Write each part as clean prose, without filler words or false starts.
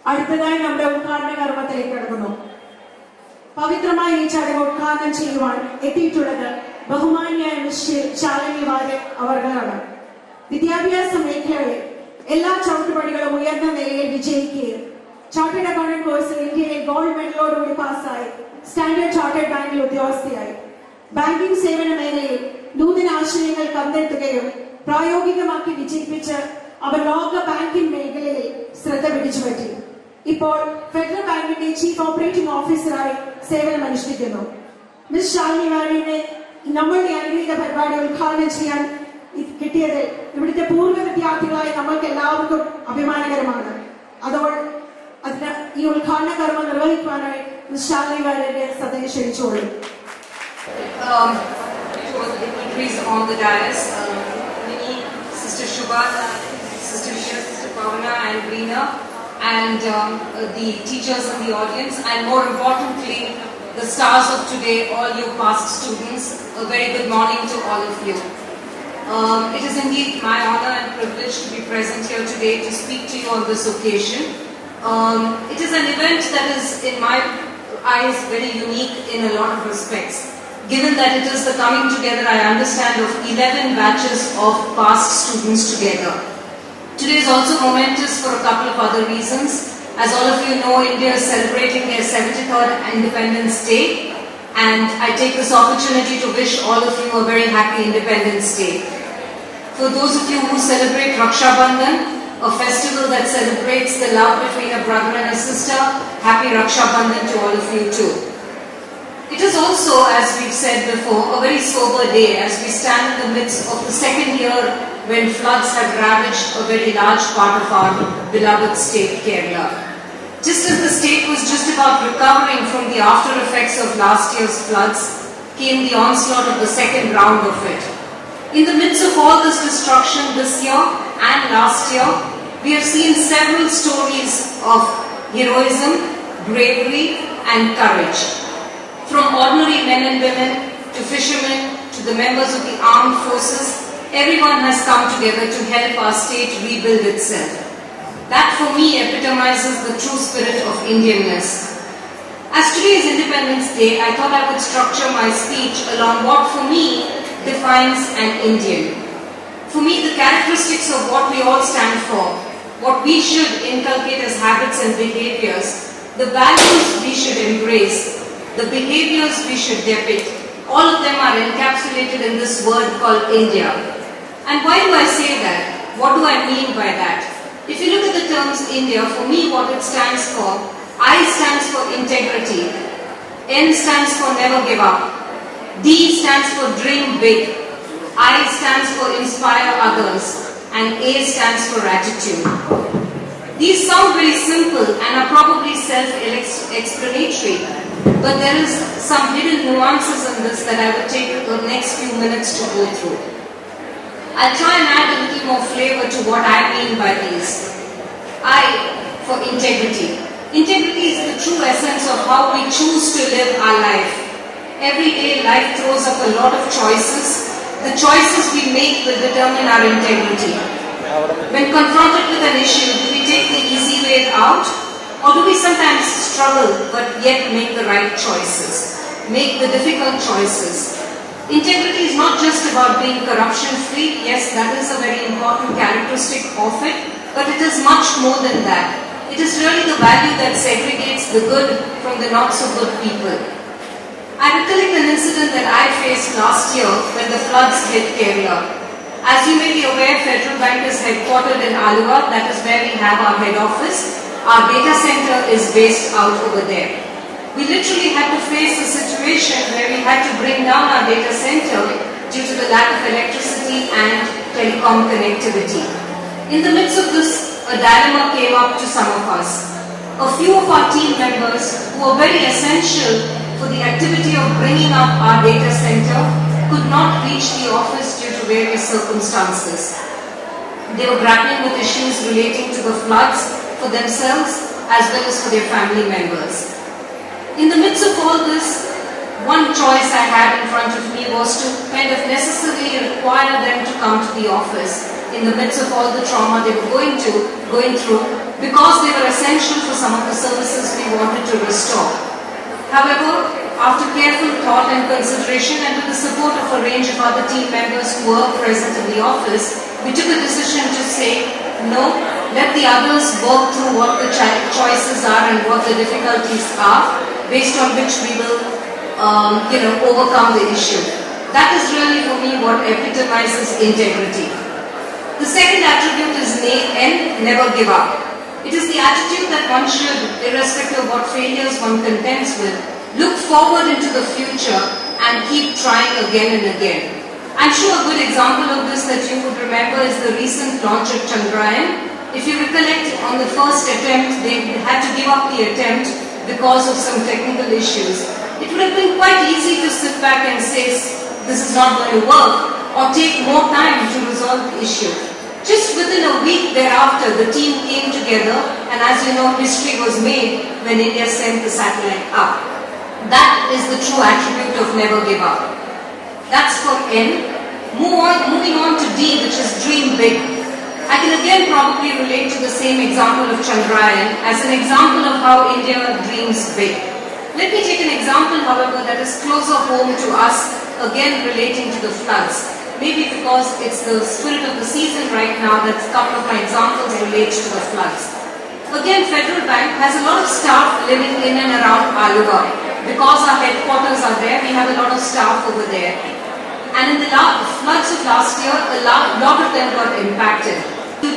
അടുത്തതായി നമ്മുടെ ഉദ്ഘാടന കർമ്മത്തിലേക്ക് കടക്കുന്നു. പവിത്രമായ ഈ ചടങ്ങ് ഉദ്ഘാടനം ചെയ്യുവാൻ എത്തിയിട്ടുള്ളത് ബഹുമാനിയായ മിസ്റ്റർ ശാലിനി വാര്യർ അവർകളാണ്. വിദ്യാഭ്യാസ മേഖലകളിൽ എല്ലാ ചവിട്ടുപടികളും ഉയർന്ന നിലയിൽ വിജയിക്കുകയും ചാർട്ടേഡ് അക്കൗണ്ടന്റ് കോഴ്സിൽ ഇന്ത്യയിൽ ഗോൾഡ് മെഡലോടുകൂടി പാസ്സായി സ്റ്റാൻഡേർഡ് ചാർട്ടേഡ് ബാങ്കിൽ ഉദ്യോഗസ്ഥയായി ബാങ്കിംഗ് സേവന മേഖലയിൽ നൂതന ആശയങ്ങൾ കണ്ടെത്തുകയും പ്രായോഗികമാക്കി വിജയിപ്പിച്ച് അവർ ലോക ബാങ്കിംഗ് മേഖലയിൽ ശ്രദ്ധ പിടിച്ചുപറ്റി. ഇപ്പോൾ ഫെഡറൽ ബാങ്കിന്റെ ചീഫ് ഓപ്പറേറ്റിംഗ് ഓഫീസറായി സേവനമനുഷ്ഠിക്കുന്നു. മിസ് ശാലിനി വാര്യനെ നമ്മളുടെ അനുഗ്രഹീത പരിപാടി ഉദ്ഘാടനം ചെയ്യാൻ കിട്ടിയത് ഇവിടുത്തെ പൂർവ്വ വിദ്യാർത്ഥികളായ നമ്മൾക്ക് എല്ലാവർക്കും അഭിമാനകരമാണ്. അതിന് ഈ ഉദ്ഘാടന കർമ്മം നിർവഹിക്കുവാനായി മിസ് ശാലിനി വാര്യരെ സദയം ക്ഷണിച്ചോളൂ. On the dais, Sister Shubha, Sister Shia, Sister Pavana and Reena, and the teachers in the audience, and more importantly, the stars of today, all you past students, a very good morning to all of you. It is indeed my honor and privilege to be present here today to speak to you on this occasion. It is an event that is, in my eyes, very unique in a lot of respects. Given that it is the coming together, I understand, of 11 batches of past students together. Today is also momentous for a couple of other reasons. As all of you know, India is celebrating their 73rd Independence Day, and I take this opportunity to wish all of you a very happy Independence Day. For those of you who celebrate Raksha Bandhan, a festival that celebrates the love between a brother and a sister, happy Raksha Bandhan to all of you too. It is also, as we've said before, a very sober day as we stand in the midst of the second year when floods have ravaged a very large part of our beloved state, Kerala. Just as the state was just about recovering from the after effects of last year's floods, came the onslaught of the second round of it. In the midst of all this destruction this year and last year, we have seen several stories of heroism, bravery and courage. From ordinary men and women to fishermen to the members of the armed forces, everyone has come together to help our state rebuild itself. That for me epitomizes the true spirit of Indianness. As today is Independence Day, I thought I would structure my speech along what for me defines an Indian. For me, the characteristics of what we all stand for, what we should inculcate as habits and behaviors, the values we should embrace, the behaviors we should depict, all of them are encapsulated in this word called India. And why do I say that? What do I mean by that? If you look at the terms India, for me what it stands for, I stands for integrity, N stands for never give up, D stands for dream big, I stands for inspire others, and A stands for attitude. These sound very simple and are probably self-explanatory, but there is some hidden nuances in this that I will take the next few minutes to go through. I'll try and add a little more flavor to what I mean by these. I, for integrity. Integrity is the true essence of how we choose to live our life. Every day life throws up a lot of choices. The choices we make will determine our integrity. When confronted with an issue, do we take the easy way out? Or do we sometimes struggle but yet make the right choices, make the difficult choices? Integrity is not just about being corruption free. Yes, that is a very important characteristic of it, but it is much more than that. It is really the value that segregates the good from the not so good people. I recollect an incident that I faced last year when the floods hit Kerala. As you may be aware, Federal Bank is headquartered in Aluva, that is where we have our head office. Our data center is based out over there. We literally had to face a situation where we had to bring down our data center due to the lack of electricity and telecom connectivity. In the midst of this, a dilemma came up to some of us. A few of our team members who were very essential for the activity of bringing up our data center could not reach the office due to various circumstances. They were grappling with issues relating to the floods for themselves as well as for their family members. In the midst of all this, one choice I had in front of me was to kind of necessarily require them to come to the office in the midst of all the trauma they were going through, because they were essential for some of the services we wanted to restore. However, after careful thought and consideration and with the support of a range of other team members who were present in the office, we took a decision to say, no, let the others work through what the choices are and what the difficulties are, based on which we will overcome the issue. That is really for me what epitomizes integrity. The second attribute is never give up. It is the attitude that one should, irrespective of what failures one contends with, look forward into the future and keep trying again and again. I'm sure a good example of this that you would remember is the recent launch of Chandrayaan. If you recollect, on the first attempt, they had to give up the attempt because of some technical issues. It would have been quite easy to sit back and say, this is not going to work, or take more time to resolve the issue. Just within a week thereafter, the team came together, and as you know, history was made when India sent the satellite up. That is the true attribute of never give up. That's for N. Moving on to D, which is dream big. I can again probably relate to the same example of Chandrayaan as an example of how India dreams big. Let me take an example, however, that is closer home to us, again relating to the floods. Maybe because it's the spirit of the season right now that a couple of my examples relate to the floods. Again, Federal Bank has a lot of staff living in and around Aluva. Because our headquarters are there, we have a lot of staff over there. And in the floods of last year, a lot of them got impacted.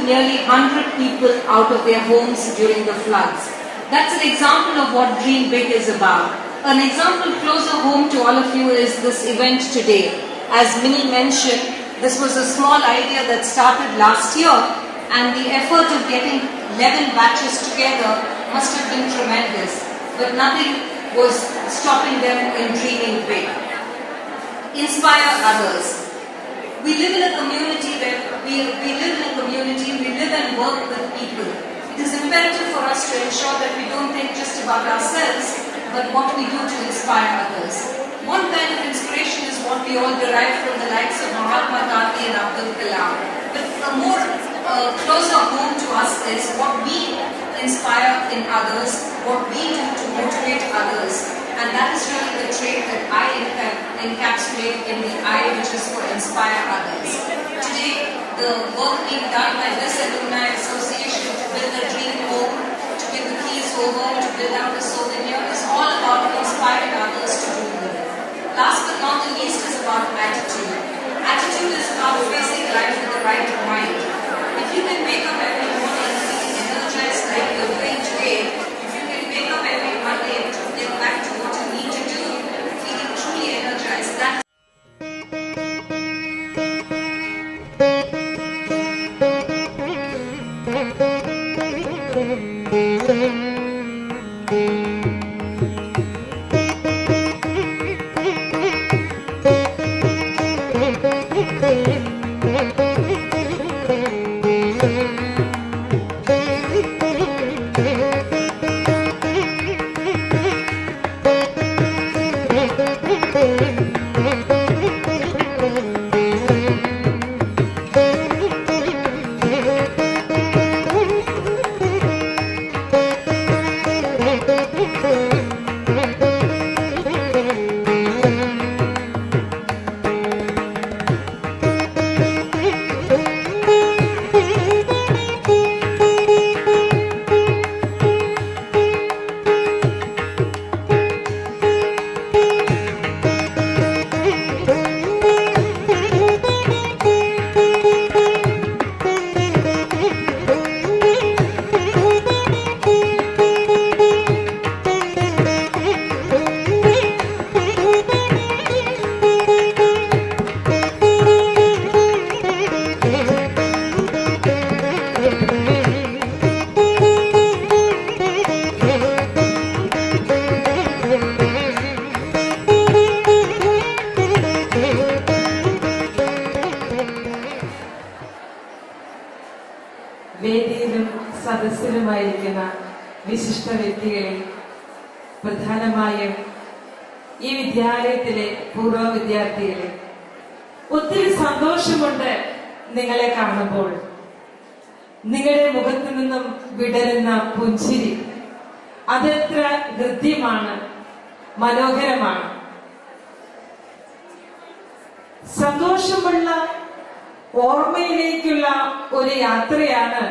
Nearly 100 people out of their homes during the floods. That's an example of what Dream Big is about. An example closer home to all of you is this event today. As Minnie mentioned, this was a small idea that started last year, and the effort of getting 11 batches together must have been tremendous. But nothing was stopping them in dreaming big. Inspire others. We live in a community where we live and work with people. It is imperative for us to ensure that we don't think just about ourselves, but what we do to inspire others. One kind of inspiration is what we all derive from the likes of Mahatma Gandhi and Abdul Kalam. But a more closer home to us is what we inspire in others, what we do to motivate others. And that is really the trait that I encapsulate in the I, which is for inspire others. Today, the work being done by this alumni association to build a dream home, to give the keys over, to build out a souvenir, is all about inspiring others to do good. Last but not the least is about attitude. Attitude is about facing life with the right mind. If you can wake up every morning feeling energized like you're doing today, if you can wake up every Monday to get back to what you need to do, feeling truly energized, that's വേദിയിലും സദസ്സിലുമായിരിക്കുന്ന വിശിഷ്ട വ്യക്തികളെ, പ്രധാനമായും ഈ വിദ്യാലയത്തിലെ പൂർവ്വ വിദ്യാർത്ഥികളെ, ഒത്തിരി സന്തോഷമുണ്ട് നിങ്ങളെ കാണുമ്പോൾ. നിങ്ങളുടെ മുഖത്തു നിന്നും വിടരുന്ന പുഞ്ചിരി അതെത്ര ഹൃദ്യമാണ്, മനോഹരമാണ്. സന്തോഷമുള്ള ഓർമ്മയിലേക്കുള്ള ഒരു യാത്രയാണ്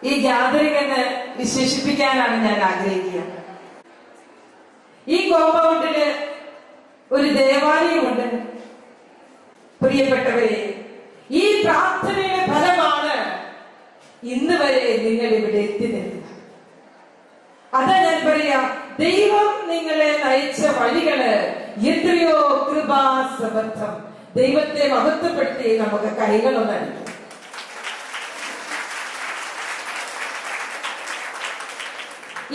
ഈ ഗ്യാതറിംഗ് എന്ന് വിശേഷിപ്പിക്കാനാണ് ഞാൻ ആഗ്രഹിക്കുക. ഈ കോമ്പൗണ്ടില് ഒരു ദേവാലയമുണ്ട്. പ്രിയപ്പെട്ടവരെ, ഈ പ്രാർത്ഥനയുടെ ഫലമാണ് ഇന്ന് വരെ നിങ്ങൾ ഇവിടെ എത്തി നിൽക്കുക. അതാ ഞാൻ പറയാ, ദൈവം നിങ്ങളെ നയിച്ച വഴികള് എത്രയോ കൃപാസമർത്ഥം. ദൈവത്തെ മഹത്വപ്പെടുത്തി നമുക്ക് കൈകളൊന്നടിക്കും.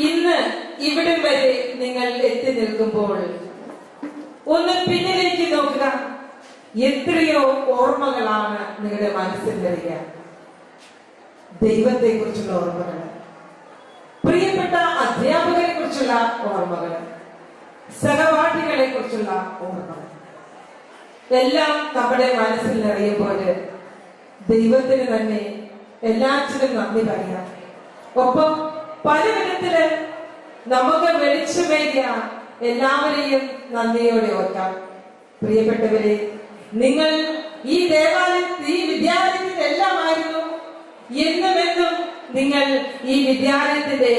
ഇന്ന് ഇവിടം വരെ നിങ്ങൾ എത്തി നിൽക്കുമ്പോൾ ഒന്ന് പിന്നിലേക്ക് നോക്കുക. എത്രയോ ഓർമ്മകളാണ് നിങ്ങളുടെ മനസ്സിൽ വരിക. ദൈവത്തെ കുറിച്ചുള്ള ഓർമ്മകൾ, പ്രിയപ്പെട്ട അധ്യാപകരെ കുറിച്ചുള്ള ഓർമ്മകൾ, സഹപാഠികളെ കുറിച്ചുള്ള ഓർമ്മകൾ എല്ലാം നമ്മുടെ മനസ്സിൽ നിറയുമ്പോൾ ദൈവത്തിന് തന്നെ എല്ലാറ്റിനും നന്ദി പറയാം. ഒപ്പം പല വിധത്തില് നമുക്ക് വെളിച്ചമേകിയ എല്ലാവരെയും നന്ദിയോടെ ഓർക്കാം. പ്രിയപ്പെട്ടവരെ, നിങ്ങൾ ഈ ദേവാലയത്തിൽ, ഈ വിദ്യാലയത്തിൽ എല്ലാമായിരുന്നു. എന്നുമെന്നും നിങ്ങൾ ഈ വിദ്യാലയത്തിന്റെ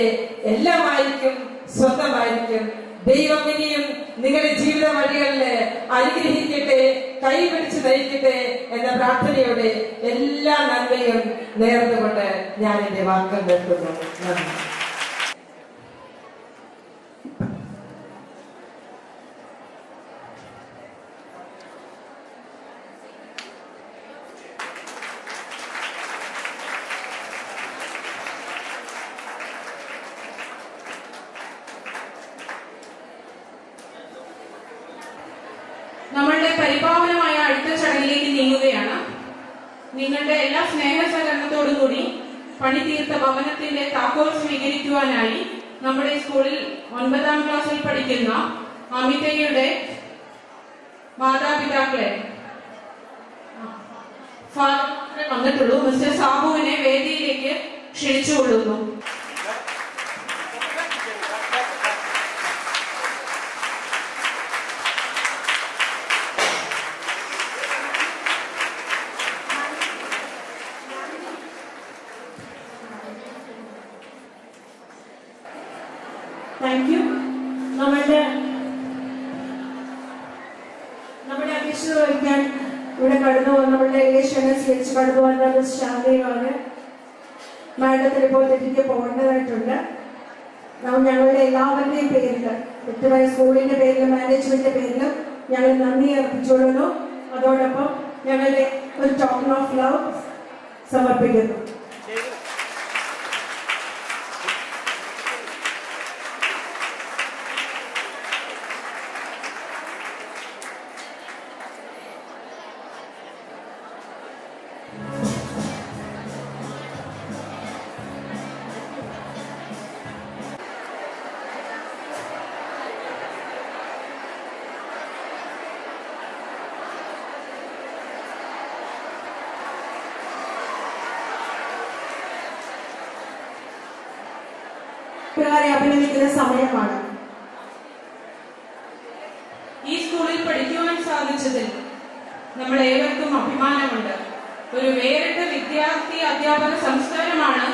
എല്ലാമായിരിക്കും, സ്വന്തമായിരിക്കും. ദൈവം ഇനിയും നിങ്ങളുടെ ജീവിത വഴികളില് അനുഗ്രഹിക്കട്ടെ, കൈപിടിച്ച് നയിക്കട്ടെ എന്ന പ്രാർത്ഥനയോടെ എല്ലാ നന്മയും നേർന്നുകൊണ്ട് ഞാൻ എന്റെ വാക്കുകൾ നിർത്തുന്നു. നന്ദി. നമ്മളുടെ പരിപാവനമായ അടുത്ത ചടങ്ങിലേക്ക് നീങ്ങുകയാണ്. നിങ്ങളുടെ എല്ലാ സ്നേഹസഹകരണത്തോടും കൂടി പണി തീർത്ത ഭവനത്തിന്റെ താക്കോൽ സ്വീകരിക്കുവാനായി നമ്മുടെ സ്കൂളിൽ 9ാം ക്ലാസ്സിൽ പഠിക്കുന്ന അമിതയുടെ മാതാപിതാക്കളെ വന്നിട്ടുള്ളൂ. മിസ്റ്റർ സാബുവിനെ വേദിയിലേക്ക് ക്ഷണിച്ചുകൊള്ളുന്നു. Thank you. നമ്മുടെ അധ്യക്ഷത വഹിക്കാൻ ഇവിടെ കടന്നു വന്ന നമ്മളുടെ ക്ഷണം സ്വീകരിച്ച് കടന്നു വന്നത് ശാന്തയുമാണ്. മാഡത്തിന് ഇപ്പോൾ തെറ്റിക്ക് പോകേണ്ടതായിട്ടുണ്ട്. ഞങ്ങളുടെ എല്ലാവരുടെയും പേരിൽ, വ്യക്തിമായ സ്കൂളിന്റെ പേരിലും മാനേജ്മെന്റിന്റെ പേരിലും ഞങ്ങൾ നന്ദി അർപ്പിച്ചുകൊള്ളുന്നു. അതോടൊപ്പം ഞങ്ങളുടെ ഒരു ടോക്കൺ ഓഫ് ലവ് സമർപ്പിക്കുന്നു. പിള്ളേരെ അഭിനന്ദിക്കുന്ന സമയമാണ്. ഈ സ്കൂളിൽ പഠിക്കുവാൻ സാധിച്ചതിൽ നമ്മൾ ഏവർക്കും അഭിമാനമുണ്ട്. ഒരു വേറിട്ട വിദ്യാർത്ഥി അധ്യാപക സംസ്കാരമാണ്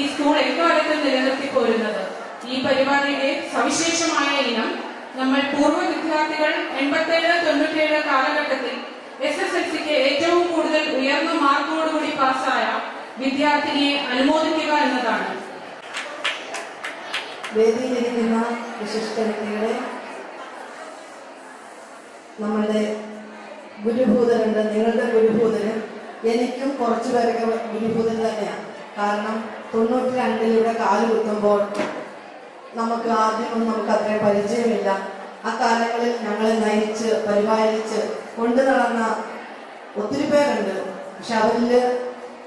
ഈ സ്കൂൾ എക്കാലത്തും നിലനിർത്തി പോരുന്നത്. ഈ പരിപാടിയുടെ സവിശേഷമായ ഇനം നമ്മൾ പൂർവ്വ വിദ്യാർത്ഥികൾ 87-97 കാലഘട്ടത്തിൽ SSLCക്ക് ഏറ്റവും കൂടുതൽ ഉയർന്ന മാർക്കോടുകൂടി പാസ്സായ വിദ്യാർത്ഥിനിയെ അനുമോദിക്കുക എന്നതാണ്. വേദിയിലിരിക്കുന്ന വിശിഷ്ട വ്യക്തികളെ, നമ്മളുടെ ഗുരുഭൂതരുണ്ട്. നിങ്ങളുടെ ഗുരുഭൂതര് എനിക്കും കുറച്ചു പേരൊക്കെ ഗുരുഭൂതർ തന്നെയാണ്. കാരണം 92 കാല് കുത്തുമ്പോൾ നമുക്ക് ആദ്യമൊന്നും നമുക്ക് അത്രയും പരിചയമില്ല. ആ കാലങ്ങളിൽ ഞങ്ങളെ നയിച്ച് പരിപാലിച്ച് കൊണ്ടു നടന്ന ഒത്തിരി പേരുണ്ട്. പക്ഷെ അവരിൽ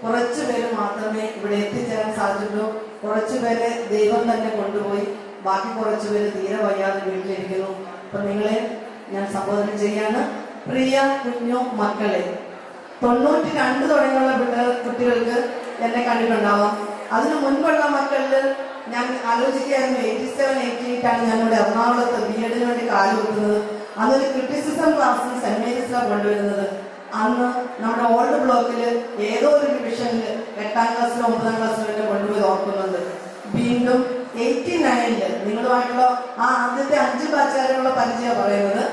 കുറച്ചു പേര് മാത്രമേ ഇവിടെ എത്തിച്ചേരാൻ സാധിച്ചുള്ളൂ. കുറച്ചു പേരെ ദൈവം തന്നെ കൊണ്ടുപോയി, ബാക്കി കുറച്ചു പേര് തീരെ വയ്യാതെ വീട്ടിലിരിക്കുന്നു. അപ്പൊ നിങ്ങളെ ഞാൻ സംബോധന ചെയ്യാണ്. പ്രിയ കുഞ്ഞു മക്കളെ, 92 തുടങ്ങിയുള്ള കുട്ടികൾക്ക് എന്നെ കണ്ടിട്ടുണ്ടാവാം. അതിന് മുൻപുള്ള മക്കളിൽ ഞാൻ ആലോചിക്കുകയായിരുന്നു, 87-88 ഞാനിവിടെ എറണാകുളത്ത് BEd വേണ്ടി കാല് വെക്കുന്നത്. അന്നൊരു ക്രിറ്റിസിസം ക്ലാസ്സിൽ സെന്റ് മേരീസിലാണ് കൊണ്ടുവരുന്നത്. അന്ന് നമ്മുടെ ഓൾഡ് ബ്ലോക്കിൽ ഏതോ ഒരു ഡിവിഷനിൽ 8ാം ക്ലാസ്സിലോ 9ാം ക്ലാസ്സിലോ എന്നെ കൊണ്ടുപോയി ഓർക്കുന്നുണ്ട്. വീണ്ടും 89 നിങ്ങളുമായിട്ടുള്ള ആ ആദ്യത്തെ 5 ബാച്ചുകാരുള്ള പരിചയം പറയുന്നത്.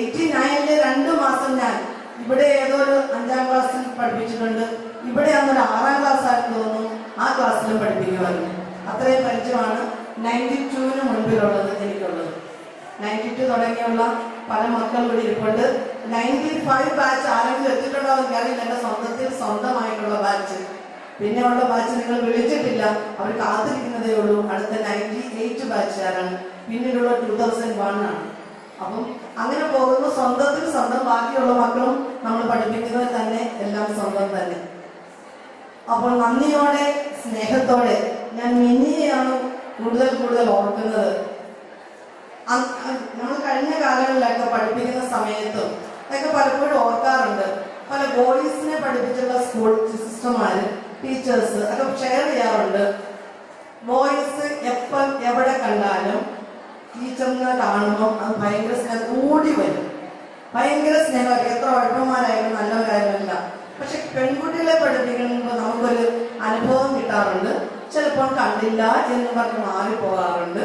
89 2 മാസം ഞാൻ ഇവിടെ ഏതോ ഒരു 5ാം ക്ലാസ്സിൽ പഠിപ്പിച്ചിട്ടുണ്ട്. ഇവിടെ അന്നൊരു 6ാം ക്ലാസ് ആയിട്ട് തോന്നുന്നു, ആ ക്ലാസ്സിലും പഠിപ്പിക്കുമായിരുന്നു. അത്രയും പരിചയമാണ് 92 മുൻപിലുള്ളത് എനിക്കുള്ളത്. 92 തുടങ്ങിയുള്ള പല മക്കൾ ഇവിടെ ഇരിപ്പുണ്ട്. 95 ബാച്ച് ആരെങ്കിലും എത്തിയിട്ടുണ്ടോ എനിക്കറിയില്ല. എൻ്റെ സ്വന്തമായിട്ടുള്ള ബാച്ച്. പിന്നെ ഉള്ള ബാച്ച് നിങ്ങൾ വിളിച്ചിട്ടില്ല, അവർ കാത്തിരിക്കുന്നതേ ഉള്ളൂ. അടുത്ത 98 ബാച്ചുകാരാണ്. പിന്നീടുള്ള 2001 ആണ്. അപ്പം അങ്ങനെ പോകുമ്പോൾ സ്വന്തം ബാക്കിയുള്ള മക്കളും നമ്മൾ പഠിപ്പിക്കുന്നത് തന്നെ എല്ലാം സ്വന്തം തന്നെ. അപ്പോൾ നന്ദിയോടെ സ്നേഹത്തോടെ ഞാൻ മിനിയെയാണ് കൂടുതൽ ഓർക്കുന്നത്. നമ്മൾ കഴിഞ്ഞ കാലങ്ങളിലൊക്കെ പഠിപ്പിക്കുന്ന സമയത്തും ഒക്കെ പലപ്പോഴും ഓർക്കാറുണ്ട്. പല ബോയ്സിനെ പഠിപ്പിച്ചുള്ള സ്കൂൾ സിസ്റ്റർമാര് ടീച്ചേഴ്സ് ഒക്കെ ഷെയർ ചെയ്യാറുണ്ട്. ബോയ്സ് എപ്പം എവിടെ കണ്ടാലും ടീച്ചറിനെ കാണുമ്പോൾ അത് ഭയങ്കര സ്നേഹം കൂടി വരും. ഭയങ്കര സ്നേഹമായിരിക്കും. എത്ര ഉഴപ്പന്മാരായാലും നല്ലവരായാലും. പക്ഷെ പെൺകുട്ടികളെ പഠിപ്പിക്കുമ്പോൾ നമുക്കൊരു അനുഭവം കിട്ടാറുണ്ട്. ചിലപ്പോൾ കണ്ടില്ല എന്ന് പറഞ്ഞ് മാറിപ്പോകാറുണ്ട്.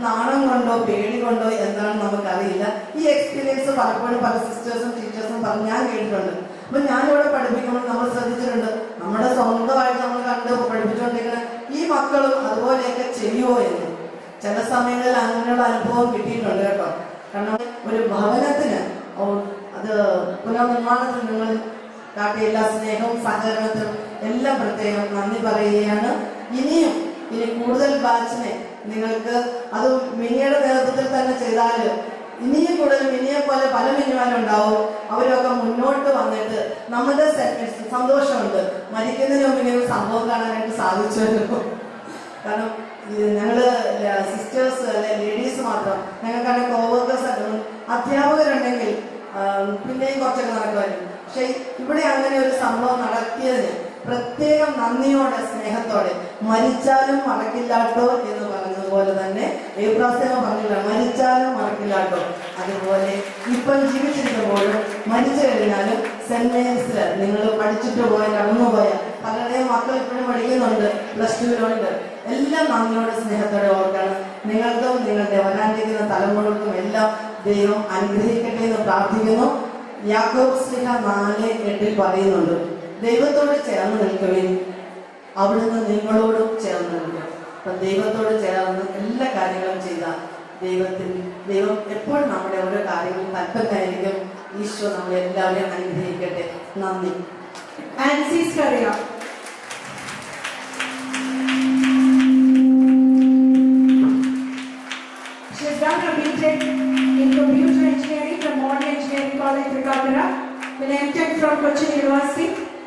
നാണം കൊണ്ടോ പേടി കൊണ്ടോ എന്താണെന്ന് നമുക്കറിയില്ല. ഈ എക്സ്പീരിയൻസ് പലപ്പോഴും പല സിസ്റ്റേഴ്സും ടീച്ചേഴ്സും പറഞ്ഞ് ഞാൻ കേട്ടിട്ടുണ്ട്. അപ്പൊ ഞാനിവിടെ പഠിപ്പിക്കുമ്പോൾ നമ്മൾ ശ്രദ്ധിച്ചിട്ടുണ്ട്, നമ്മുടെ സ്വന്തമായിട്ട് നമ്മൾ കണ്ട് പഠിപ്പിച്ചുകൊണ്ടിരിക്കുന്ന ഈ മക്കളും അതുപോലെയൊക്കെ ചെയ്യുമോ എന്ന്. ചില സമയങ്ങളിൽ അങ്ങനെയുള്ള അനുഭവം കിട്ടിയിട്ടുണ്ട് കേട്ടോ. കാരണം ഒരു ഭവനത്തിന് അത് പുനർനിർമ്മാണത്തിന് നിങ്ങൾ കാട്ടിയ എല്ലാ സ്നേഹവും സഹകരണത്തിനും എല്ലാം പ്രത്യേകം നന്ദി പറയുകയാണ്. ഇനി കൂടുതൽ ബാച്ചിനെ നിങ്ങൾക്ക് അത് മിനിയുടെ നേതൃത്വത്തിൽ തന്നെ ചെയ്താൽ ഇനിയും കൂടുതൽ മിനിയെ പോലെ പല മിനിമാരുണ്ടാവും. അവരൊക്കെ മുന്നോട്ട് വന്നിട്ട് നമ്മുടെ സന്തോഷമുണ്ട്. മരിക്കുന്നതിന് മുമ്പ് ഇങ്ങനെ ഒരു സംഭവം കാണാനായിട്ട് സാധിച്ചുവല്ലോ. കാരണം ഞങ്ങള് സിസ്റ്റേഴ്സ് അല്ലെ ലേഡീസ് മാത്രം, ഞങ്ങൾക്കാണെങ്കിൽ കോവർക്കേഴ്സ് അധ്യാപകരുണ്ടെങ്കിൽ പിന്നെയും കുറച്ചൊക്കെ നടക്കുമായിരുന്നു. പക്ഷെ ഇവിടെ അങ്ങനെ ഒരു സംഭവം നടത്തിയതിന് പ്രത്യേകം നന്ദിയോടെ സ്നേഹത്തോടെ, മരിച്ചാലും മറക്കില്ലാട്ടോ എന്ന് പറഞ്ഞതുപോലെ തന്നെ ഏപ്രാസേന പറഞ്ഞില്ല, മരിച്ചാലും മറക്കില്ലാട്ടോ. അതുപോലെ ഇപ്പം ജീവിച്ചിരിക്കുമ്പോഴും മരിച്ചു കഴിഞ്ഞാലും സെന്റ് മേരീസില് നിങ്ങൾ പഠിച്ചിട്ട് പോയ കടന്നുപോയ പലരുടെയും മക്കൾ ഇപ്പോഴും പഠിക്കുന്നുണ്ട്, +2 എല്ലാം നന്ദിയോടെ സ്നേഹത്തോടെ ഓർക്കണം. നിങ്ങൾക്കും നിങ്ങളുടെ വരാനിരിക്കുന്ന തലമുറകൾക്കും എല്ലാം ദൈവം അനുഗ്രഹിക്കട്ടെ എന്ന് പ്രാർത്ഥിക്കുന്നു. യാക്കോബ് ശ്ലീഹ 4:8 പറയുന്നുണ്ട്, ദൈവത്തോട് ചേർന്ന് നിൽക്കുവിൻ, അവിടുന്ന് നിങ്ങളോടും ചേർന്ന് നിൽക്കും. അപ്പൊ ദൈവത്തോട് ചേർന്ന് എല്ലാ കാര്യങ്ങളും ചെയ്താൽ ദൈവം എപ്പോഴും നമ്മുടെ ഓരോ കാര്യങ്ങളും തൽപ്പരമായിരിക്കും. ഈശോ നമ്മളെ എല്ലാവരെയും അനുഗ്രഹിക്കട്ടെ. നന്ദി. ആൻസീസ് കറിയ. She has done her BTech in Computer Engineering from Modern Engineering College, Trikandara, with MTech from Cochin University.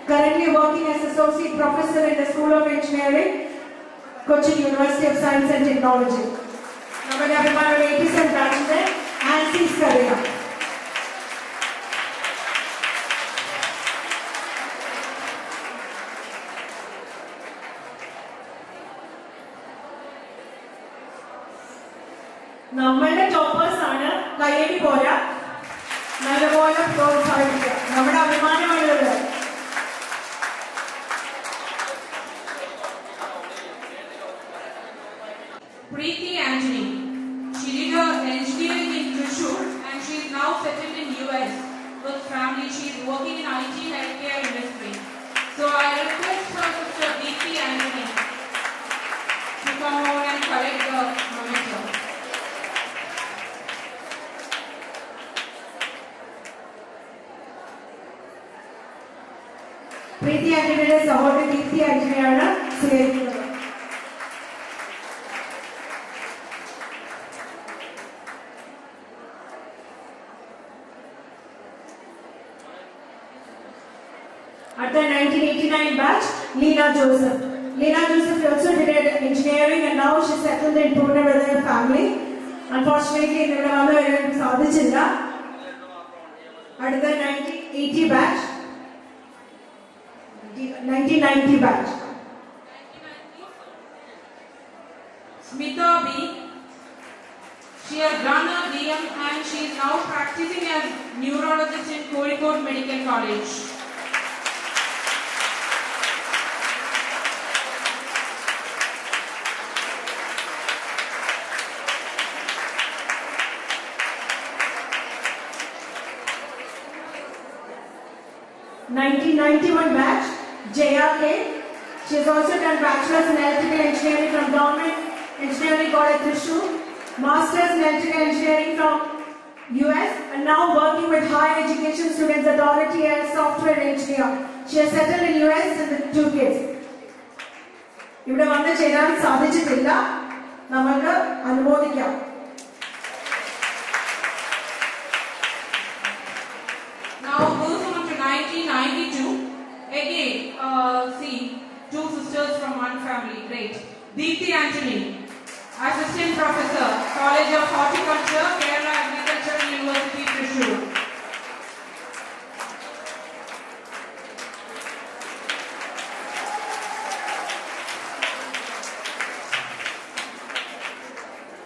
Currently working as Associate Professor in the School of Engineering, Cochin University of Science and Technology. Now, everybody, 87 batches, Ansis Karia. നമ്മളുടെ toppers ആണ്, കയ്യടി പോരാ, നല്ലപോലെ പ്രോത്സാഹിപ്പിക്കുക. നമ്മുടെ അഭിമാനമുള്ളത്. Preeti Anthony. She did her engineering in Thrissur and she is now settled in US with family. She is working in IT healthcare industry. So I request her sister Preeti Anthony to come over and collect the memento. പ്രീതി ആന്റണിയുടെ സഹോദരി ദീപ്തി ആന്റണിയാണ് സ്വീകരിക്കുന്നത്. അടുത്ത 1989 batch, Leena Joseph. Leena Joseph also did engineering and now she settled in Pune with her family. Unfortunately, ഇവിടെ വന്നു വരാൻ സാധിച്ചില്ല. അടുത്ത 1980 batch, 1990 batch. Smita B. She has done her DM and she is now practicing as neurologist in Kozhikode Medical College. (1991 batch), Jaya K. She has also done Bachelor's in Electrical Engineering from Government Engineering College Thrissur, Master's in Electrical Engineering from US, and now working with Higher Education Students Authority as software engineer. She has settled in US with 2 kids. ഇവിടെ വന്ന് ചേരാൻ സാധിച്ചിട്ടില്ല, നമുക്ക് അനുമോദിക്കാം. Now goes on to 1992. Again, see, 2 sisters from one family. Great. Deepthi Anthony, Assistant Professor, College of Horticulture, Kerala Agricultural University, Thrissur.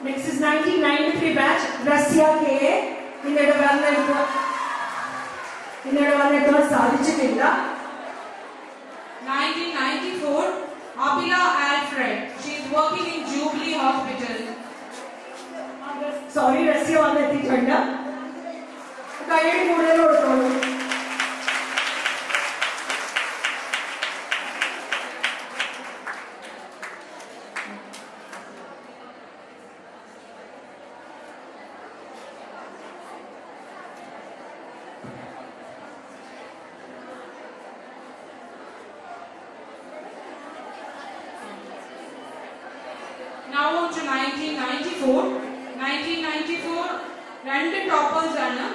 Next is 1993 batch, Rasya K.A. ഇന്നയുടെ വന്നെത്തുവാൻ സാധിച്ചിട്ടില്ല. 1994, Abila Alfred. She is working in Jubilee Hospital. Sorry, Rasya വന്നെത്തിയിട്ടുണ്ട്. കയ്യടി കൂടുതൽ കൊടുത്തോളൂ. Now on to 1994. 1994, രണ്ട് toppers ആണ്.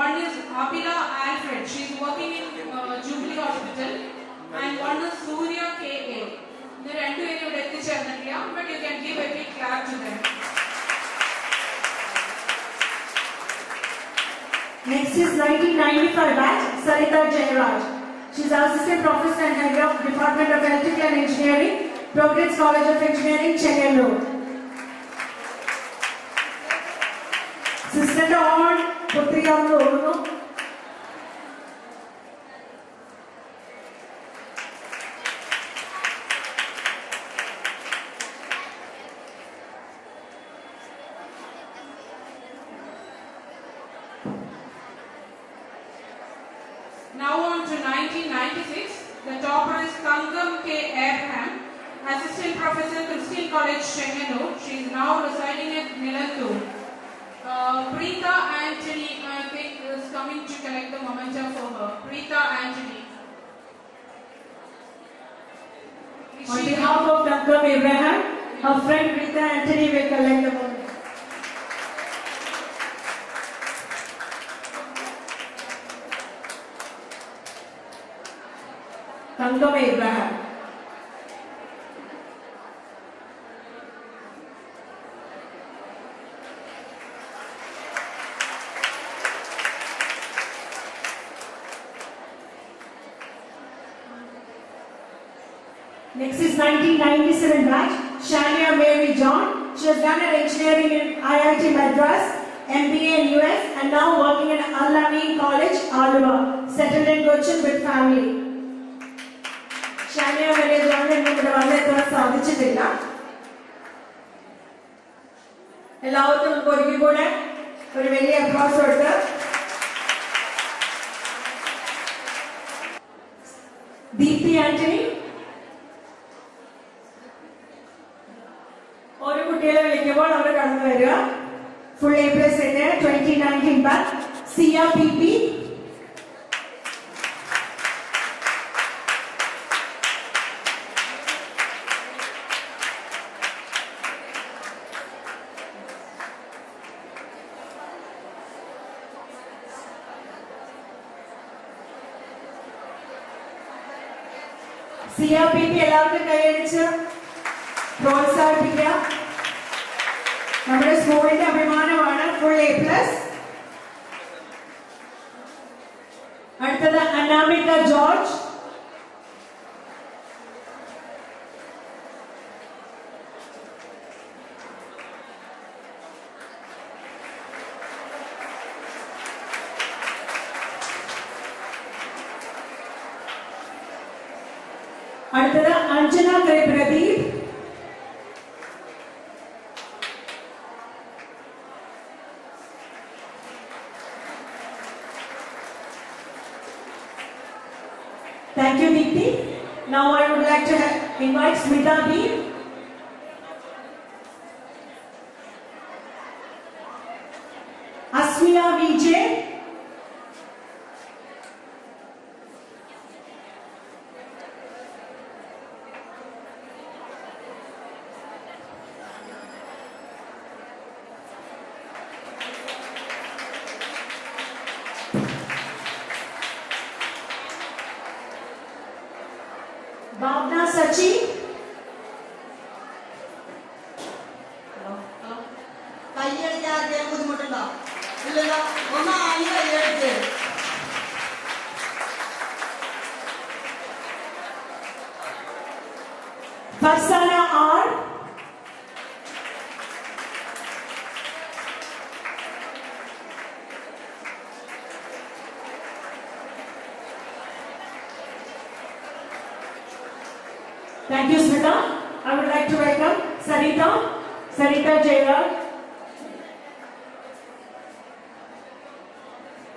One is Abila Alfred. She is working in Jubilee Hospital, and one is Surya K.A. ഇത് രണ്ടുപേരും ഇവിടെ എത്തിച്ചേർന്നിട്ടില്ല, but you can give a big clap to them. Next is 1995 batch, Sarita Jairaj. She is Assistant Professor and Head of Department of Electrical and Engineering, Progress College of Engineering, Chennai. Sister on പുത്രിയാണെന്ന് തോന്നുന്നു. Now on to 1996. The topper is Tangam K. Abraham, Assistant Professor, Christian College, Chennai. She is now residing at Nilantur. Preeta Anthony, I think, is coming to collect the memento for her. Preeta Anthony. On behalf of Tangam Abraham, her friend Preeta Anthony will collect the moment. Tangam Abraham. Next is 1997 batch, Shania Mary John. She has done her engineering in IIT Madras, MBA in US, and now working in Al-Amin College, Alua. Settled in Cochin with family. Shania Mary John ഇവിടെ വന്നെത്തുവാൻ സാധിച്ചിട്ടില്ല. എല്ലാവർക്കും നമുക്ക് ഒരിക്കൽ കൂടെ ഒരു വലിയ applause കൊടുത്ത് ദീപ്തി ആന്റണി. ഓരോ കുട്ടികളെ വിളിക്കുമ്പോൾ അവർ കടന്നു വരിക. Full A+ in 2019 batch, CRPP. CRPP എല്ലാവർക്കും കൈയടിച്ച് പ്രോത്സാഹിപ്പിക്കുക. നമ്മുടെ സ്കൂളിന്റെ അഭിമാനമാണ്. Full A+. അടുത്തത് അനാമിക ജോർജ്. അടുത്തത് Anjana K Pradeep. Thank you, Deepthi. Now I would like to invite Smita B. Asmiya VJ. Bhavna Sachi. കയ്യടിക്കാൻ ആർക്കെങ്കിലും ബുദ്ധിമുട്ടുണ്ടോ? ഇല്ലല്ലോ. ഒന്ന് ആയി കയ്യടിച്ച്. Farsana R. Thank you, Smita. I would like to welcome Sarita Jayal,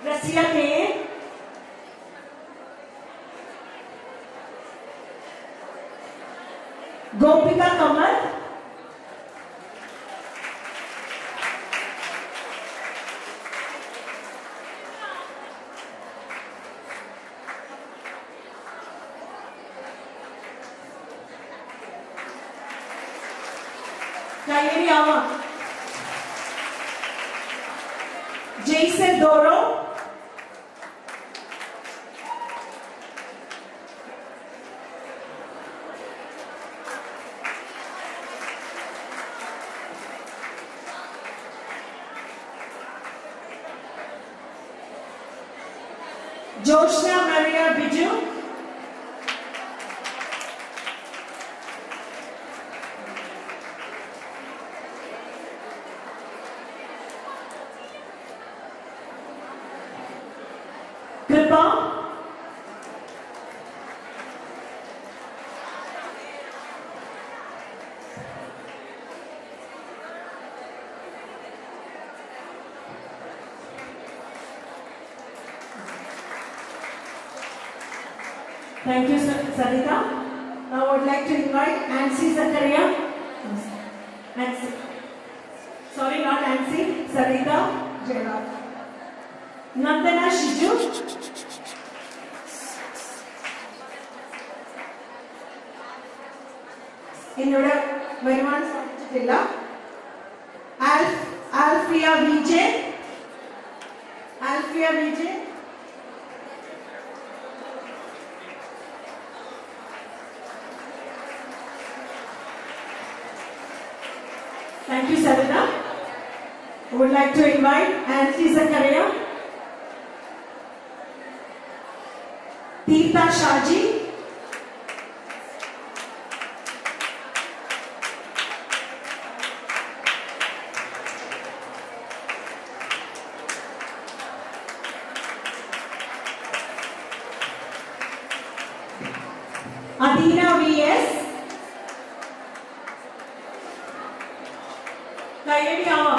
Rasia K, Gopika Kamal, Kayeri Ama, Jason Doro, Joshna Maria Biju, Kripa, thank you, Sarita. Now I would like to invite Nancy Zakaria. Nancy. Sorry, not Nancy. Sarita Jayal. Nandana Shiju. ഇന്നിവിടെ വരുവാൻ സാധിച്ചിട്ടില്ല. Alfiya VJ. Thank you, Sarita. I would like to invite Nancy Zakaria, Teertha Shaji, Adina VS, Kayeri Ama,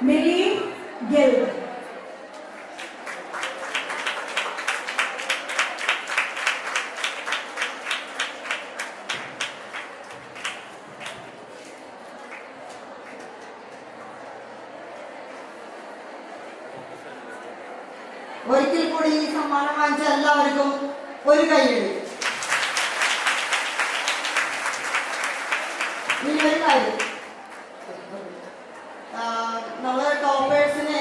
Millie Gill, ഒരിക്കൽ കൂടി ഈ സമ്മാനം വാങ്ങിച്ച എല്ലാവർക്കും ഒരു കയ്യടി. ഇനി ഒരു കാര്യം, നമ്മള് ടോപ്പേഴ്സിന്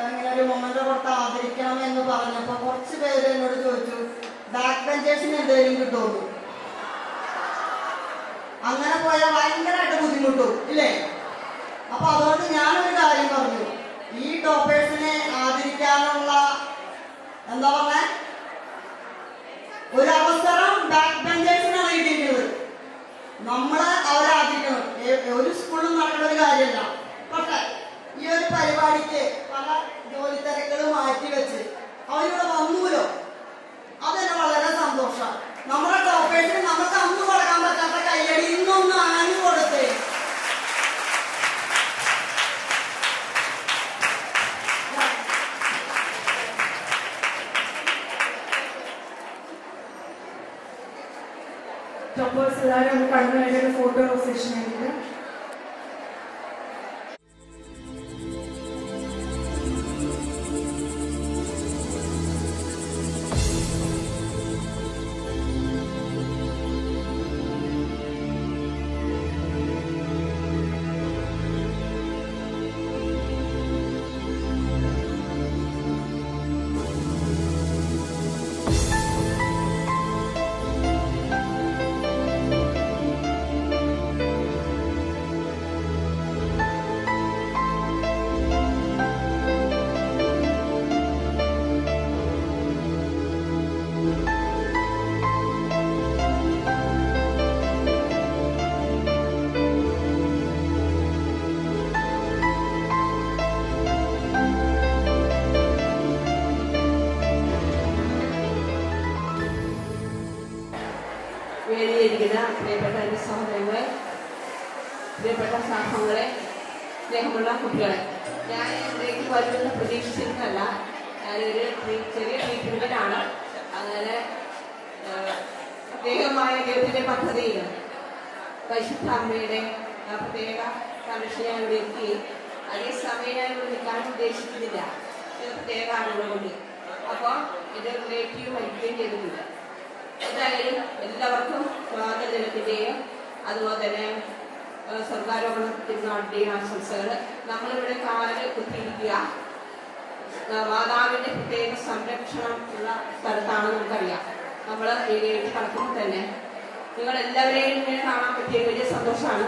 ഇങ്ങനെ ഒരു മൊമെന്റ് കൊടുത്ത് ആദരിക്കണം എന്ന് പറഞ്ഞപ്പോ കുറച്ച് പേര് എന്നോട് ചോദിച്ചു, ബാക്ക് ബെഞ്ചേഴ്സിന് എന്തെങ്കിലും കിട്ടുമോ? അങ്ങനെ പോയാൽ ഭയങ്കരമായിട്ട് ബുദ്ധിമുട്ടും ഇല്ലേ? അപ്പൊ അതുകൊണ്ട് ഞാനൊരു കാര്യം പറഞ്ഞു, ഈ ടോപ്പേഴ്സിനെ ആദരിക്കാനുള്ള എന്താ പറഞ്ഞ ഒരു അവസരം ബാക്ക് ബെഞ്ചേഴ്സിനാണ് കിട്ടിയിട്ടുള്ളത്. നമ്മള് അവരെ ആദരിക്കണം. ഒരു സ്കൂളിലും നടക്കുന്ന ഒരു കാര്യമല്ല. പക്ഷെ ഈ ഒരു പരിപാടിക്ക് പല ജോലി തിരക്കുകൾ മാറ്റി വെച്ച് അവരിവിടെ വന്നൂലോ, അതെന്നെ വളരെ സന്തോഷം. നമ്മുടെ ടോപ്പേഴ്സിന് നമുക്ക് അന്ന് കൊടുക്കാൻ പറ്റാത്ത കയ്യടി ഇന്നൊന്ന് ആഞ്ഞു കൊടുത്തേ. ടോപ്പേഴ്സ് എല്ലാവരും ഒന്ന് കടന്നു വേണ്ട ഒരു ഫോട്ടോ സെഷൻ ആയിട്ട്. വേദിയിരിക്കുന്ന പ്രിയപ്പെട്ട എൻ്റെ സഹോദരങ്ങളെ, പ്രിയപ്പെട്ട സമൂഹങ്ങളെ, സ്നേഹമുള്ള കുട്ടികളെ, ഞാൻ ഇതിലേക്ക് വരുമെന്ന് പ്രതീക്ഷിച്ചിരുന്നല്ല. ഞാനൊരു ചെറിയ ട്രീറ്റ്മെൻറ്റാണ്. അങ്ങനെ പ്രത്യേകമായ ദൈവത്തിൻ്റെ പദ്ധതിയിൽ പരിശുദ്ധ അമ്മയുടെ പ്രത്യേക സംരക്ഷണം ഞാൻ ഇവിടെ എത്തി. അതേസമയം ഞാൻ ഇവിടെ നിൽക്കാൻ ഉദ്ദേശിക്കുന്നില്ല, പ്രത്യേക ആളുകൾ കൊണ്ട്. അപ്പോൾ എൻ്റെ റിലേറ്റീവ് മരിക്കുകയും ചെയ്തിട്ടില്ല. എന്തായാലും എല്ലാവർക്കും സ്വാതന്ത്ര്യദിനത്തിൻ്റെയും അതുപോലെ തന്നെ സ്വർഗാരോപണ തിരുനാളിൻ്റെയും ആശംസകൾ. നമ്മളിവിടെ കാല് കുത്തിയിരിക്കുക മാതാവിൻ്റെ പ്രത്യേക സംരക്ഷണം ഉള്ള സ്ഥലത്താണെന്ന് നമുക്കറിയാം. നമ്മൾ ഏരിയയിൽ കടക്കുമ്പോൾ തന്നെ നിങ്ങളെല്ലാവരെയും ഇങ്ങനെ കാണാൻ പറ്റിയ വലിയ സന്തോഷമാണ്.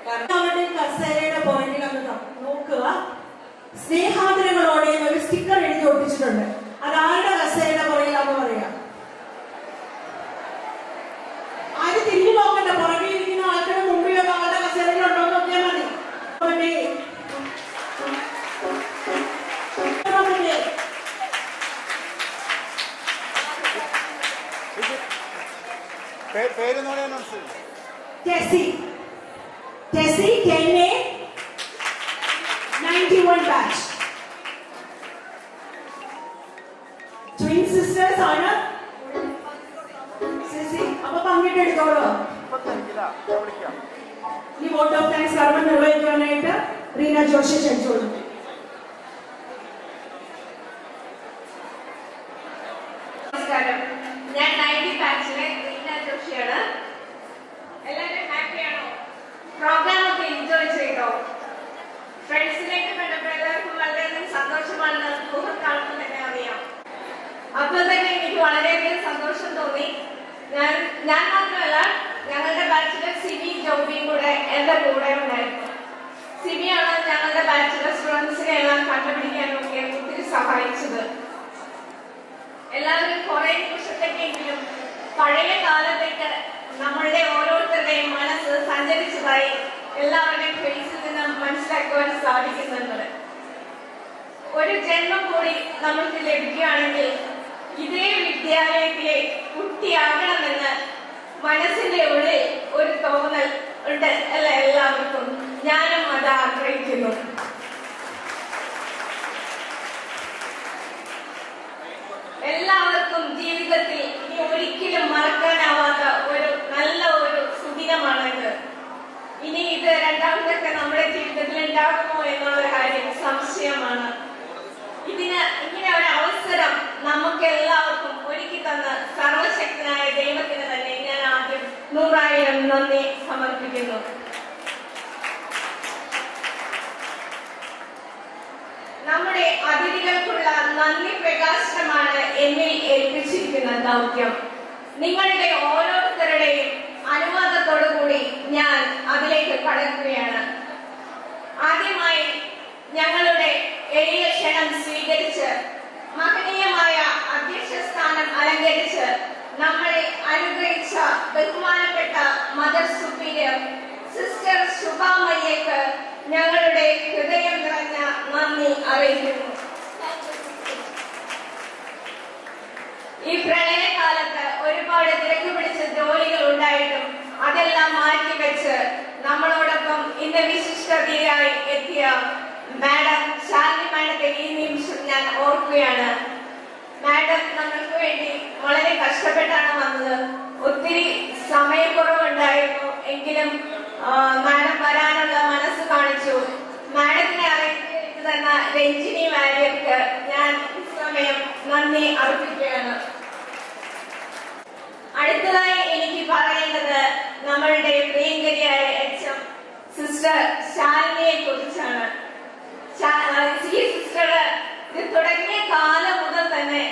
കാരണം കസേരയുടെ പോയിന്റിൽ ഒന്ന് നോക്കുക. സ്നേഹാദരങ്ങളോടെ ഒരു സ്റ്റിക്കർ എഴുതി ഒട്ടിച്ചിട്ടുണ്ട്. അത് ആരുടെ കസേരയുടെ പുറകിലാന്ന് പറയാം. ആര് തിരിഞ്ഞു നോക്കണ്ട, പുറകിൽ ഇരിക്കുന്ന ആൾക്കാരുടെ മുമ്പിലൊക്കെ ആളുടെ കസേരയിലുണ്ടോ നോക്കിയാൽ മതി. Tessy 10A 91 batch. Twin sisters ആണ്. അപ്പൊ പങ്കിട്ടെടുത്തോളൂ. ഈ വോട്ട് ഓഫ് താങ്ക്സ് കർമ്മം നിർവഹിക്കുവാനായിട്ട് റീന ജോഷി ക്ഷണിച്ചോളൂ. നമസ്കാരം, ഞാൻ 90 ബാച്ചിലെ റീന ജോഷിയാണ്. എല്ലാവരും ഹാപ്പിയാണോ? പ്രോഗ്രാം ഒക്കെ എൻജോയ് ചെയ്തോ? ഫ്രണ്ട്സിലേക്ക് കണ്ടപ്പോൾ എല്ലാവർക്കും വളരെയധികം സന്തോഷമാണെന്ന് മുഖം കാണുമ്പോൾ തന്നെ അറിയാം. അപ്പോൾ തന്നെ എനിക്ക് വളരെയധികം സന്തോഷം തോന്നി. ഞാൻ മാത്രമല്ല, ഞങ്ങളുടെ ബാച്ചിലെ സിമി ജോബിയും കൂടെ എന്റെ കൂടെ ഉണ്ടായിരുന്നു. സിമിയാണ് ഞങ്ങളുടെ ബാച്ചിലെ സ്റ്റുഡൻസിനെ എല്ലാം കണ്ടുപിടിക്കാനും ഒക്കെ ഒത്തിരി സഹായിച്ചത്. എല്ലാവരും കുറെ നിമിഷത്തേക്കെങ്കിലും പഴയ കാലത്തേക്ക് നമ്മളുടെ ഓരോരുത്തരുടെയും മനസ്സ് സഞ്ചരിച്ചതായി എല്ലാവരുടെയും ഫേസിൽ നിന്ന് മനസ്സിലാക്കുവാൻ സാധിക്കുന്നുണ്ട്. ഒരു ജന്മം കൂടി നമ്മൾക്ക് ലഭിക്കുകയാണെങ്കിൽ ഇതേ വിദ്യാലയത്തിലെ കുട്ടിയാകണമെന്ന് മനസ്സിന്റെ ഉള്ളിൽ ഒരു തോന്നൽ ഉണ്ട് അല്ല എല്ലാവർക്കും. ഞാനും അത് ആഗ്രഹിക്കുന്നു. എല്ലാവർക്കും ജീവിതത്തിൽ ഇനി ഒരിക്കലും മറക്കാനാവാത്ത ഒരു നല്ല ഒരു സുദിനമാണിത്. ഇനി ഇത് രണ്ടാമതൊക്കെ നമ്മുടെ ജീവിതത്തിൽ ഉണ്ടാകുമോ എന്നുള്ള കാര്യം സംശയമാണ്. ഇതിന് ഇങ്ങനെ ഒരു അവസരം നമുക്ക് എല്ലാവർക്കും ഒരുക്കി തന്ന സർവശക്തനായ ദൈവത്തിന് തന്നെ ഞാൻ ആദ്യം 100,000 നന്ദി സമർപ്പിക്കുന്നു. നമ്മുടെ അതിഥികൾക്കുള്ള നന്ദി പ്രകാശനമാണ് എന്നിൽ ഏൽപ്പിച്ചിരിക്കുന്ന ദൗത്യം. നിങ്ങളുടെ ഓരോരുത്തരുടെയും അനുവാദത്തോടുകൂടി ഞാൻ അതിലേക്ക് കടക്കുകയാണ്. ആദ്യമായി ഞങ്ങളുടെ എളിയ ക്ഷണം സ്വീകരിച്ച് മഹനീയമായ അധ്യക്ഷ സ്ഥാനം അലങ്കരിച്ച് നമ്മളെ അനുഗ്രഹിച്ച ബഹുമാനപ്പെട്ട മദർ സുപ്പീരിയർ സിസ്റ്റർ ശുഭാമ ഞങ്ങളുടെ ഹൃദയം നിറഞ്ഞ നന്ദി അറിയിക്കുന്നു. ഈ പ്രളയകാലത്ത് ഒരുപാട് തിരക്ക് പിടിച്ച ജോലികൾ ഉണ്ടായിട്ടും അതെല്ലാം മാറ്റിവെച്ച് നമ്മളോടൊപ്പം ഇന്ന് വിശിഷ്ടതയായി എത്തിയ മാഡം ശാലിനി മാഡത്തെ ഈ നിമിഷം ഞാൻ ഓർക്കുകയാണ്. മാഡം നമ്മൾക്ക് വേണ്ടി വളരെ കഷ്ടപ്പെട്ടാണ് വന്നത്. ഒത്തിരി സമയക്കുറവുണ്ടായിരുന്നു, എങ്കിലും മാഡം വരാനുള്ള മനസ്സ് കാണിച്ചു. മാഡത്തിനെ അറിയിച്ചു തന്ന രഞ്ജിനി വാര്യർക്ക് ഞാൻ ഈ സമയം നന്ദി അർപ്പിക്കുകയാണ്. അടുത്തതായി എനിക്ക് പറയേണ്ടത് നമ്മളുടെ പ്രിയങ്കരിയായ എച്ച്.എം സിസ്റ്റർ ശാലിനിയെ കുറിച്ചാണ്. ഈ സിസ്റ്റർ ഇത് തുടങ്ങിയ കാലം മുതൽ തന്നെ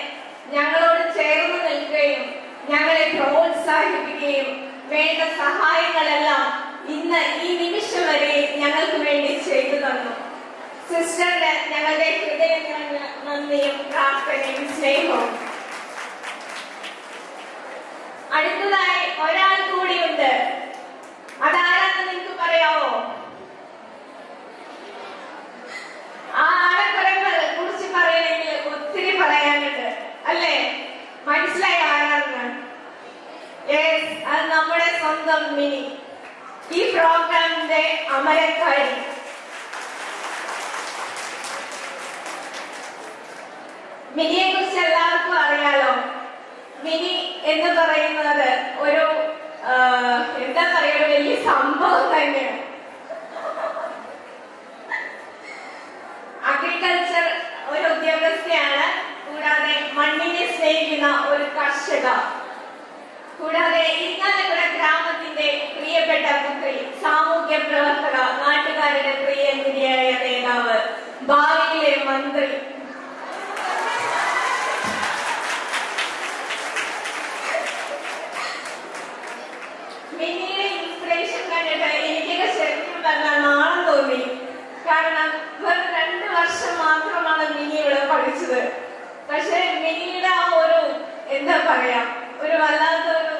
ഞങ്ങളോട് ചേർന്ന് നിൽക്കുകയും ഞങ്ങളെ പ്രോത്സാഹിപ്പിക്കുകയും വേണ്ട സഹായങ്ങളെല്ലാം ഇന്ന് ഈ നിമിഷം വരെ ഞങ്ങൾക്ക് വേണ്ടി ചെയ്തു തന്നു. സിസ്റ്ററിന് ഞങ്ങളുടെ ഹൃദയം നിറഞ്ഞ നന്ദിയും പ്രാർത്ഥനയും സ്നേഹവും. അടുത്തതായി ഒരാൾ കൂടിയുണ്ട്. അതാരാന്ന് നിങ്ങൾക്ക് പറയാവോ? ആ ആളെ കുറിച്ച് പറയണമെങ്കിൽ ഒത്തിരി പറയാനുണ്ട് അല്ലേ? മനസ്സിലായി ആരാണെന്ന്? അത് നമ്മുടെ സ്വന്തം മിനി, ഈ പ്രോഗ്രാമിന്റെ അമരക്കാരി. മിനിയെ കുറിച്ച് എല്ലാവർക്കും അറിയാലോ. മിനി എന്ന് പറയുന്നത് ഒരു എന്താ പറയുക, ഒരു വലിയ സംഭവം തന്നെയാണ്. അഗ്രികൾച്ചർ ഒരു ഉദ്യോഗസ്ഥയാണ്, കൂടാതെ മണ്ണിനെ സ്നേഹിക്കുന്ന ഒരു കർഷക, കൂടാതെ ഇരിങ്ങാലക്കുട ഗ്രാമത്തിന്റെ പ്രിയപ്പെട്ട പുത്രി, സാമൂഹ്യ പ്രവർത്തക, നാട്ടുകാരുടെ പ്രിയനിധിയായ നേതാവ്, ഭാവിയിലെ മന്ത്രി. മിനിയുടെ ഇൻസ്പിറേഷൻ കണ്ടിട്ട് എനിക്കൊക്കെ ശരിക്കും പറഞ്ഞാൽ നാണം തോന്നി. കാരണം വെറും 2 വർഷം മാത്രമാണ് മിനി ഇവിടെ പഠിച്ചത്. പക്ഷെ മിനിയുടെ ആ ഒരു എന്താ പറയാ, ഒരു വല്ലാത്തൊരു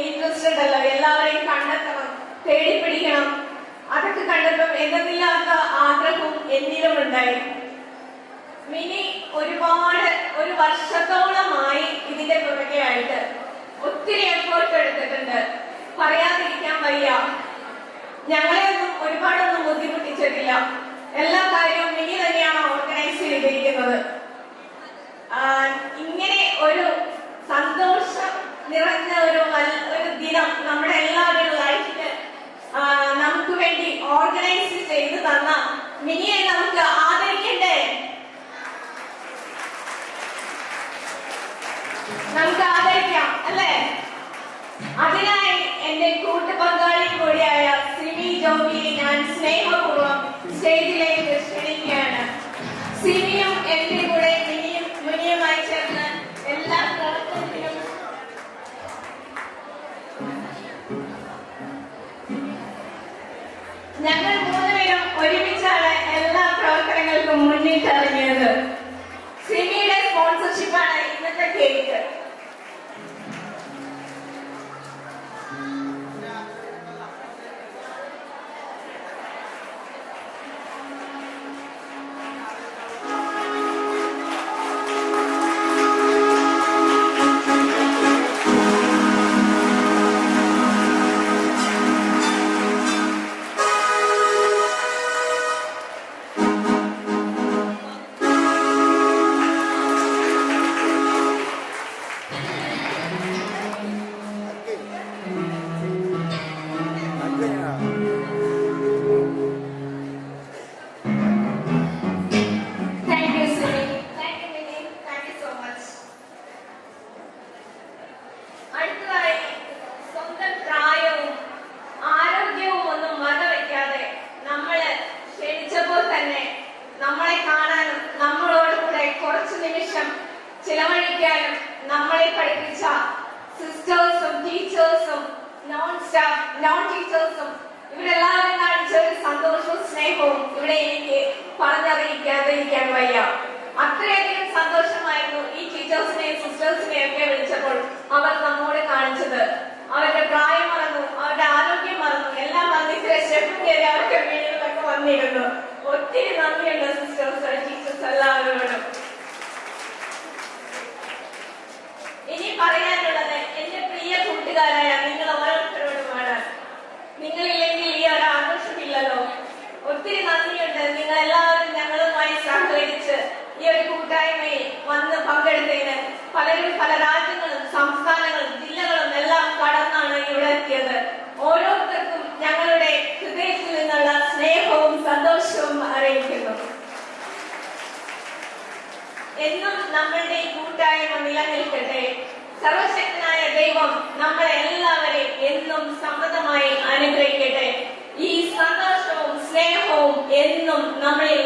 ഇൻട്രസ്റ്റ് ഉണ്ടല്ലോ, എല്ലാവരെയും കണ്ടെത്തണം, തേടിപ്പിടിക്കണം. അതൊക്കെ കണ്ടപ്പോൾ എന്നതില്ലാത്ത ആഗ്രഹവും എന്നിലും ഉണ്ടായി. മിനി ഒരുപാട് ഒരു വർഷത്തോളമായി ഇതിന്റെ പുറകെയായിട്ട് ഒത്തിരി എഫേർട്ട് എടുത്തിട്ടുണ്ട്. പറയാതിരിക്കാൻ വയ്യ. ഞങ്ങളെയൊന്നും ഒരുപാടൊന്നും ബുദ്ധിമുട്ടിച്ചിട്ടില്ല. എല്ലാ കാര്യവും മിനി തന്നെയാണ് ഓർഗനൈസ് ചെയ്തിരിക്കുന്നത്. ഇങ്ങനെ ഒരു സന്തോഷം നിറഞ്ഞ ഒരു ദിനം നമ്മുടെ എല്ലാവരുടെയും ലൈഫില് നമുക്ക് വേണ്ടി ഓർഗനൈസ് ചെയ്തു തന്ന മിനിയെ നമുക്ക് ആദരിക്കണ്ടേ? നമുക്ക് ആദരിക്കാം അല്ലേ? അതിനായി എന്റെ കൂട്ടുപങ്കാളി കൂടിയായ സിമി ജോബിയെ ഞാൻ സ്നേഹപൂർവ്വം സ്റ്റേജിലേക്ക് ക്ഷണിക്കുകയാണ്. സിമിയും എന്റെ കൂടെ മിനിയുമായി ചേർന്ന് എല്ലാ പ്രവർത്തനത്തിലും ഞങ്ങൾ 3 പേരും ഒരുമിച്ചാണ് എല്ലാ പ്രവർത്തനങ്ങൾക്കും മുന്നിട്ടിറങ്ങിയത്. സിമിയുടെ സ്പോൺസർഷിപ്പാണ് ഇന്നത്തെ കേക്ക്. ചിലവഴിക്കാനും നമ്മളെ പഠിപ്പിച്ച സിസ്റ്റേഴ്സും ടീച്ചേഴ്സും നോൺ ടീച്ചേഴ്സും ഇവരെല്ലാവരും കാണിച്ച ഒരു സന്തോഷവും സ്നേഹവും ഇവിടെ എനിക്ക് പറഞ്ഞറിയിക്കാതിരിക്കാൻ വയ്യ. അത്രയധികം സന്തോഷമായിരുന്നു ഈ ടീച്ചേഴ്സിനെയും സിസ്റ്റേഴ്സിനെയും ഒക്കെ വിളിച്ചപ്പോൾ അവർ നമ്മോട് കാണിച്ചത്. അവരുടെ പ്രായം മറന്നു, അവരുടെ ആരോഗ്യം മറന്നു, എല്ലാം മറന്നിട്ട് സ്റ്റെപ്പ് കയറി അവരുടെ വീടുകളിലൊക്കെ വന്നിരുന്നു. ഒത്തിരി നന്ദിയുണ്ട്. നിങ്ങൾ എല്ലാവരും ഞങ്ങളുമായി സഹകരിച്ച് ഈ ഒരു കൂട്ടായ്മയിൽ വന്ന് പങ്കെടുത്തതിന്. പലരും പല രാജ്യങ്ങളും സംസ്ഥാനങ്ങളും ജില്ലകളും എല്ലാം കടന്നാണ് ഇവിടെ എത്തിയത്. ഓരോരുത്തർക്കും ഞങ്ങളുടെ ഹൃദയത്തിൽ നിന്നുള്ള സ്നേഹവും സന്തോഷവും അറിയിക്കുന്നു. എന്നും നമ്മളുടെ ഈ കൂട്ടായ്മ നിലനിൽക്കട്ടെ. സർവശക്തനായ ദൈവം നമ്മളെ എല്ലാവരെയും എന്നും സമൃദ്ധമായി അനുഗ്രഹിക്കട്ടെ. ഈ സന്തോഷവും സ്നേഹവും എന്നും നമ്മളിൽ